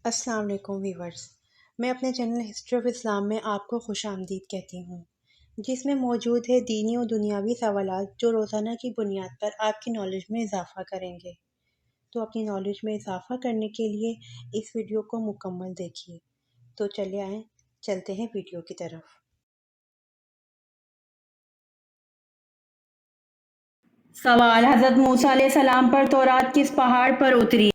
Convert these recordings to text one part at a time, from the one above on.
السلام علیکم ویورز، میں اپنے چینل ہسٹری آف اسلام میں آپ کو خوش آمدید کہتی ہوں، جس میں موجود ہے دینی و دنیاوی سوالات جو روزانہ کی بنیاد پر آپ کی نالج میں اضافہ کریں گے۔ تو اپنی نالج میں اضافہ کرنے کے لیے اس ویڈیو کو مکمل دیکھیے۔ تو چلے آئیں، چلتے ہیں ویڈیو کی طرف۔ سوال: حضرت موسیٰ علیہ السلام پر تورات کس پہاڑ پر اتری؟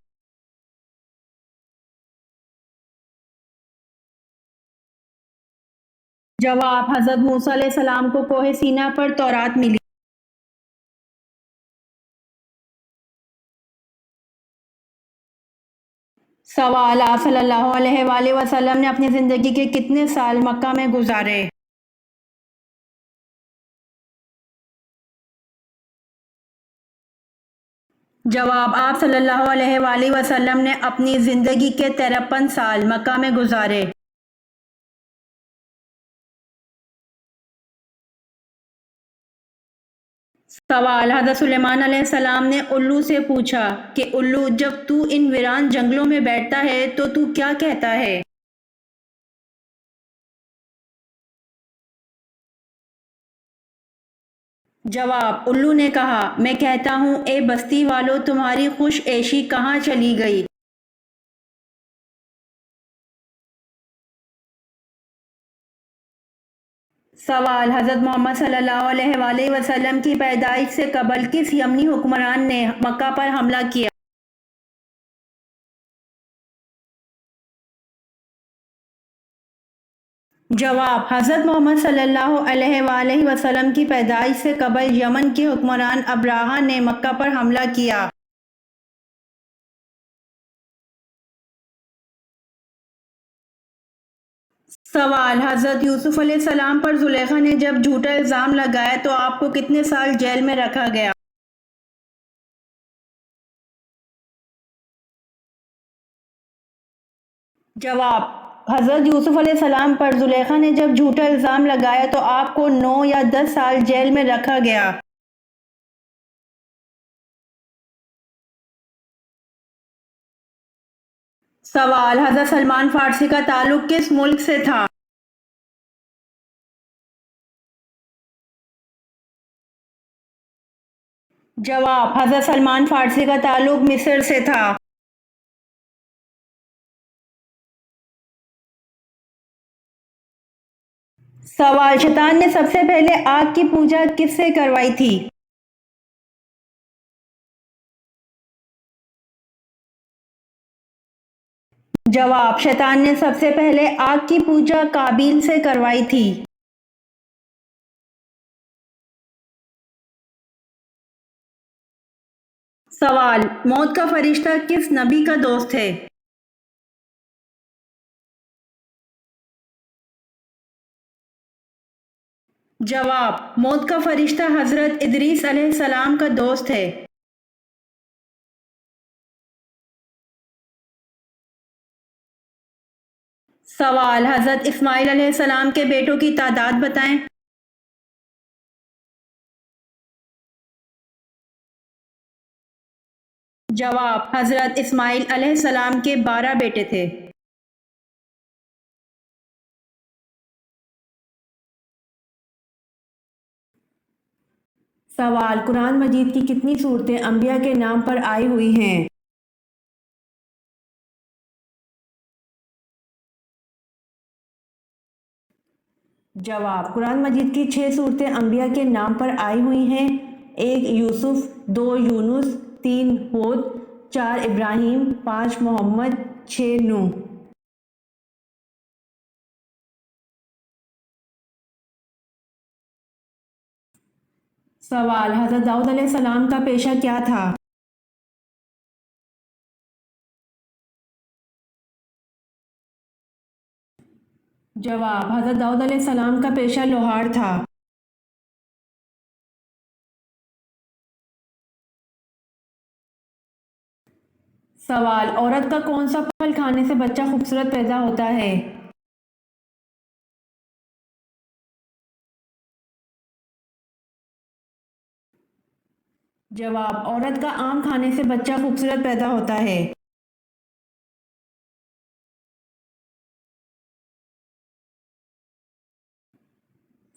جواب: حضرت موسیٰ علیہ السلام کو کوہ سینا پر تورات ملی۔ سوال: آپ صلی اللہ علیہ وآلہ وسلم نے اپنی زندگی کے کتنے سال مکہ میں گزارے؟ جواب: آپ صلی اللہ علیہ وآلہ وسلم نے اپنی زندگی کے 53 سال مکہ میں گزارے۔ سوال: حضرت سلیمان علیہ السلام نے الو سے پوچھا کہ الو، جب تو ان ویران جنگلوں میں بیٹھتا ہے تو کیا کہتا ہے؟ جواب: الو نے کہا، میں کہتا ہوں اے بستی والو، تمہاری خوش عیشی کہاں چلی گئی؟ سوال: حضرت محمد صلی اللہ علیہ وآلہ وسلم کی پیدائش سے قبل کس یمنی حکمران نے مکہ پر حملہ کیا؟ جواب: حضرت محمد صلی اللہ علیہ وآلہ وسلم کی پیدائش سے قبل یمن کے حکمران ابرہہ نے مکہ پر حملہ کیا۔ سوال: حضرت یوسف علیہ السلام پر زلیخا نے جب جھوٹا الزام لگایا تو آپ کو کتنے سال جیل میں رکھا گیا؟ جواب: حضرت یوسف علیہ السلام پر زلیخا نے جب جھوٹا الزام لگایا تو آپ کو 9 یا 10 سال جیل میں رکھا گیا۔ سوال: حضرت سلمان فارسی کا تعلق کس ملک سے تھا؟ جواب: حضرت سلمان فارسی کا تعلق مصر سے تھا۔ سوال: شیطان نے سب سے پہلے آگ کی پوجا کس سے کروائی تھی؟ جواب: شیطان نے سب سے پہلے آگ کی پوجا قابیل سے کروائی تھی۔ سوال: موت کا فرشتہ کس نبی کا دوست ہے؟ جواب: موت کا فرشتہ حضرت ادریس علیہ السلام کا دوست ہے۔ سوال: حضرت اسماعیل علیہ السلام کے بیٹوں کی تعداد بتائیں۔ جواب: حضرت اسماعیل علیہ السلام کے 12 بیٹے تھے۔ سوال: قرآن مجید کی کتنی صورتیں انبیاء کے نام پر آئی ہوئی ہیں؟ جواب: قرآن مجید کی 6 صورتیں انبیاء کے نام پر آئی ہوئی ہیں۔ 1 یوسف، 2 یونس، 3 ہود، 4 ابراہیم، 5 محمد، 6 نوح۔ سوال: حضرت داؤد علیہ السلام کا پیشہ کیا تھا؟ جواب: حضرت داؤد علیہ السلام کا پیشہ لوہار تھا۔ سوال: عورت کا کون سا پھل کھانے سے بچہ خوبصورت پیدا ہوتا ہے؟ جواب: عورت کا آم کھانے سے بچہ خوبصورت پیدا ہوتا ہے۔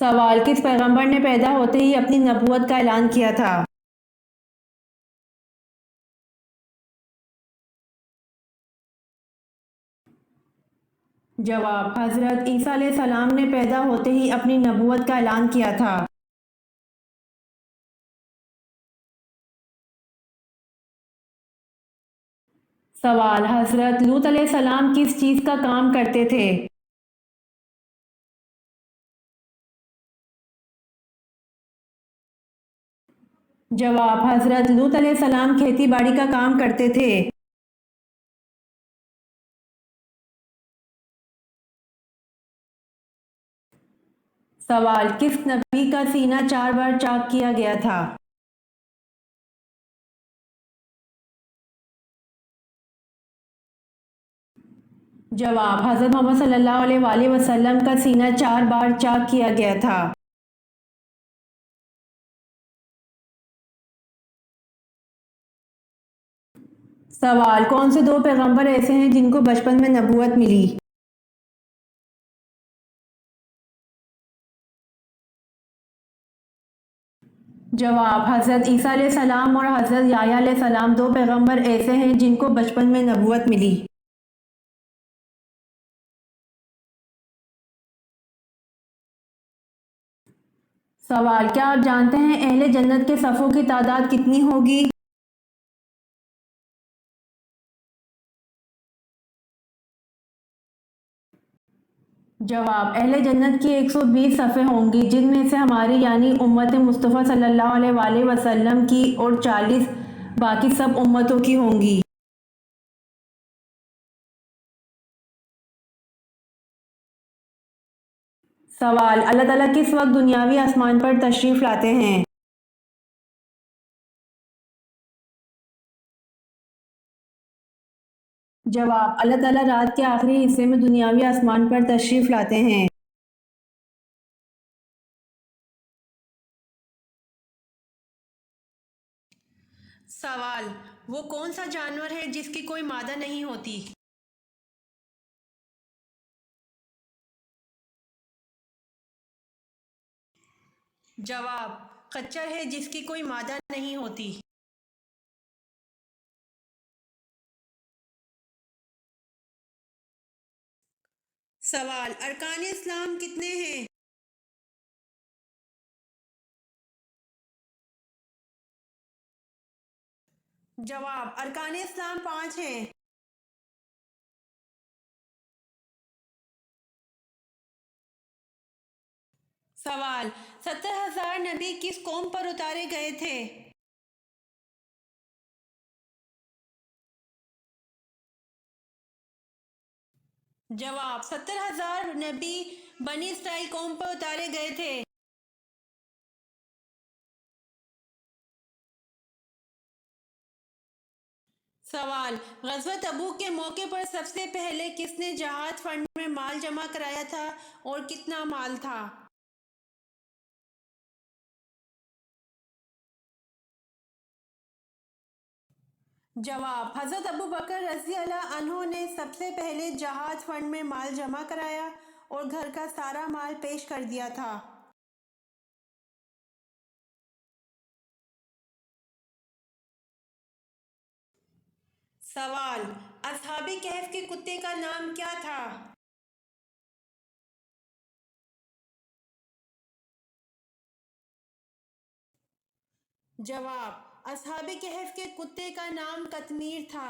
سوال: کس پیغمبر نے پیدا ہوتے ہی اپنی نبوت کا اعلان کیا تھا؟ جواب: حضرت عیسیٰ علیہ السلام نے پیدا ہوتے ہی اپنی نبوت کا اعلان کیا تھا۔ سوال: حضرت لوط علیہ السلام کس چیز کا کام کرتے تھے؟ جواب: حضرت لوط علیہ السلام کھیتی باڑی کا کام کرتے تھے۔ سوال: کس نبی کا سینہ 4 بار چاک کیا گیا تھا؟ جواب: حضرت محمد صلی اللہ علیہ وآلہ وسلم کا سینہ 4 بار چاک کیا گیا تھا۔ سوال: کون سے 2 پیغمبر ایسے ہیں جن کو بچپن میں نبوت ملی؟ جواب: حضرت عیسیٰ علیہ السلام اور حضرت یحییٰ علیہ السلام 2 پیغمبر ایسے ہیں جن کو بچپن میں نبوت ملی۔ سوال: کیا آپ جانتے ہیں اہل جنت کے صفوں کی تعداد کتنی ہوگی؟ جواب: اہل جنت کی 120 صفیں ہوں گی، جن میں سے ہماری یعنی امت مصطفیٰ صلی اللہ علیہ وآلہ وسلم کی اور 40 باقی سب امتوں کی ہوں گی۔ سوال: اللہ تعالیٰ کس وقت دنیاوی آسمان پر تشریف لاتے ہیں؟ جواب: اللہ تعالیٰ رات کے آخری حصے میں دنیاوی آسمان پر تشریف لاتے ہیں۔ سوال: وہ کون سا جانور ہے جس کی کوئی مادہ نہیں ہوتی؟ جواب: خچر ہے جس کی کوئی مادہ نہیں ہوتی۔ سوال: ارکان اسلام کتنے ہیں؟ جواب: ارکان اسلام 5 ہیں۔ سوال: 70,000 نبی کس قوم پر اتارے گئے تھے؟ جواب: 70,000 نبی بنی اسرائیل قوم پر اتارے گئے تھے۔ سوال: غزوہ تبوک کے موقع پر سب سے پہلے کس نے جہاد فنڈ میں مال جمع کرایا تھا اور کتنا مال تھا؟ جواب: حضرت ابوبکر رضی اللہ عنہ نے سب سے پہلے جہاد فنڈ میں مال جمع کرایا اور گھر کا سارا مال پیش کر دیا تھا۔ سوال: اصحاب کہف کے کتے کا نام کیا تھا؟ جواب: اصحاب کہف کے کتے کا نام قطمیر تھا۔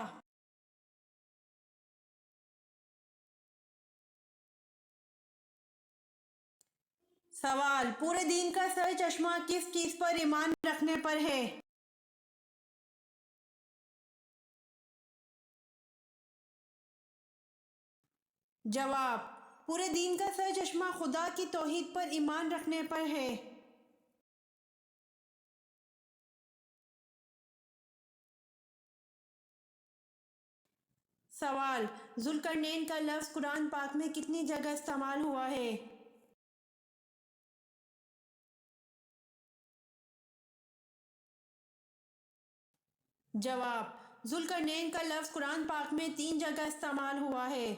سوال: پورے دین کا سر چشمہ کس چیز پر ایمان رکھنے پر ہے؟ جواب: پورے دین کا سر چشمہ خدا کی توحید پر ایمان رکھنے پر ہے۔ سوال: ذوالقرنین کا لفظ قرآن پاک میں کتنی جگہ استعمال ہوا ہے؟ جواب: ذوالقرنین کا لفظ قرآن پاک میں 3 جگہ استعمال ہوا ہے۔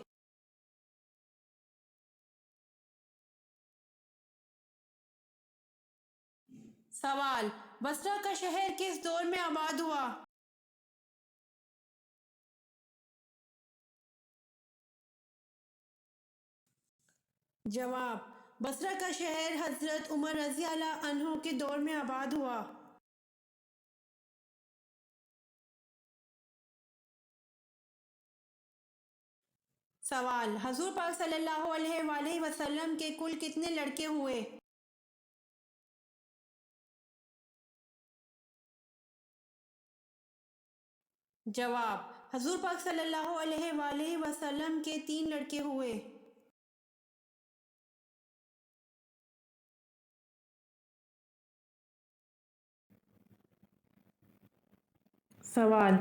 سوال: بصرہ کا شہر کس دور میں آباد ہوا؟ جواب: بصرہ کا شہر حضرت عمر رضی اللہ عنہ کے دور میں آباد ہوا۔ سوال: حضور پاک صلی اللہ علیہ وآلہ وسلم کے کل کتنے لڑکے ہوئے؟ جواب: حضور پاک صلی اللہ علیہ وآلہ وسلم کے 3 لڑکے ہوئے۔ سوال: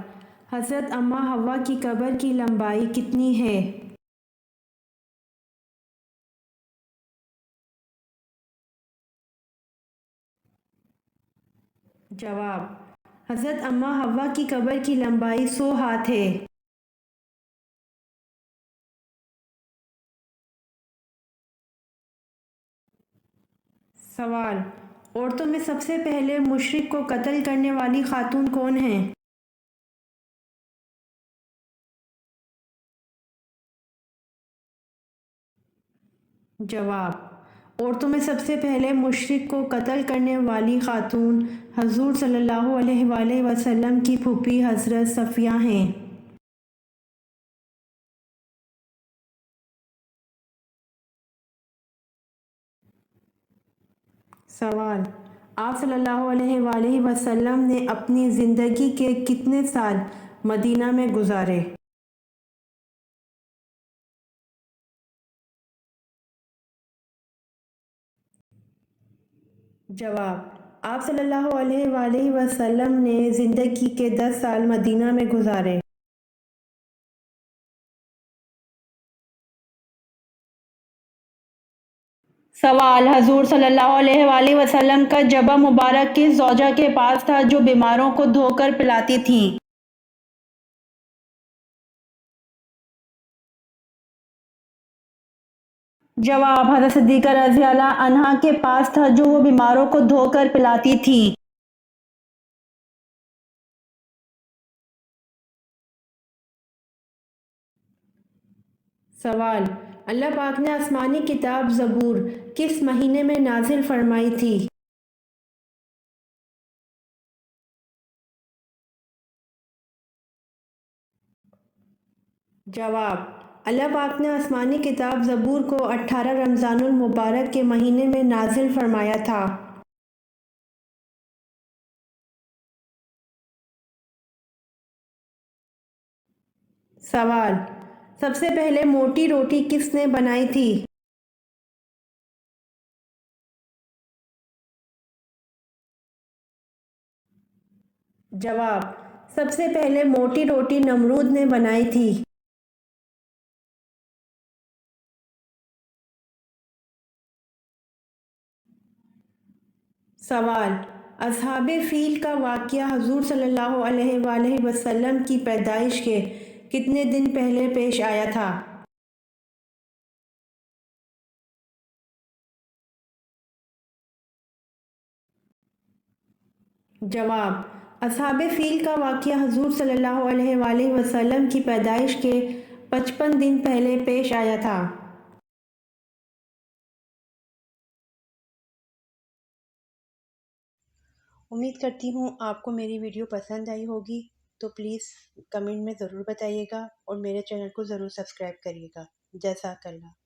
حضرت اماں حوا کی قبر کی لمبائی کتنی ہے؟ جواب: حضرت اماں حوا کی قبر کی لمبائی 100 ہاتھ ہے۔ سوال: عورتوں میں سب سے پہلے مشرک کو قتل کرنے والی خاتون کون ہیں؟ جواب: عورتوں میں سب سے پہلے مشرک کو قتل کرنے والی خاتون حضور صلی اللہ علیہ وآلہ وسلم کی پھوپھی حضرت صفیہ ہیں۔ سوال: آپ صلی اللہ علیہ وآلہ وسلم نے اپنی زندگی کے کتنے سال مدینہ میں گزارے؟ جواب: آپ صلی اللہ علیہ وآلہ وسلم نے زندگی کے 10 سال مدینہ میں گزارے۔ سوال: حضور صلی اللہ علیہ وآلہ وسلم کا جبہ مبارک کس زوجہ کے پاس تھا جو بیماروں کو دھو کر پلاتی تھیں؟ جواب: حضرت صدیقہ رضی اللہ عنہا کے پاس تھا جو وہ بیماروں کو دھو کر پلاتی تھیں۔ سوال: اللہ پاک نے آسمانی کتاب زبور کس مہینے میں نازل فرمائی تھی؟ جواب: اللہ پاک نے آسمانی کتاب زبور کو 18 رمضان المبارک کے مہینے میں نازل فرمایا تھا۔ سوال: سب سے پہلے موٹی روٹی کس نے بنائی تھی؟ جواب: سب سے پہلے موٹی روٹی نمرود نے بنائی تھی۔ سوال: اصحاب فیل کا واقعہ حضور صلی اللہ علیہ وآلہ وسلم کی پیدائش کے کتنے دن پہلے پیش آیا تھا؟ جواب: اصحاب فیل کا واقعہ حضور صلی اللہ علیہ وآلہ وسلم کی پیدائش کے 55 دن پہلے پیش آیا تھا۔ امید کرتی ہوں آپ کو میری ویڈیو پسند آئی ہوگی، تو پلیز کمنٹ میں ضرور بتائیے گا اور میرے چینل کو ضرور سبسکرائب کریے گا۔ جزاک اللہ۔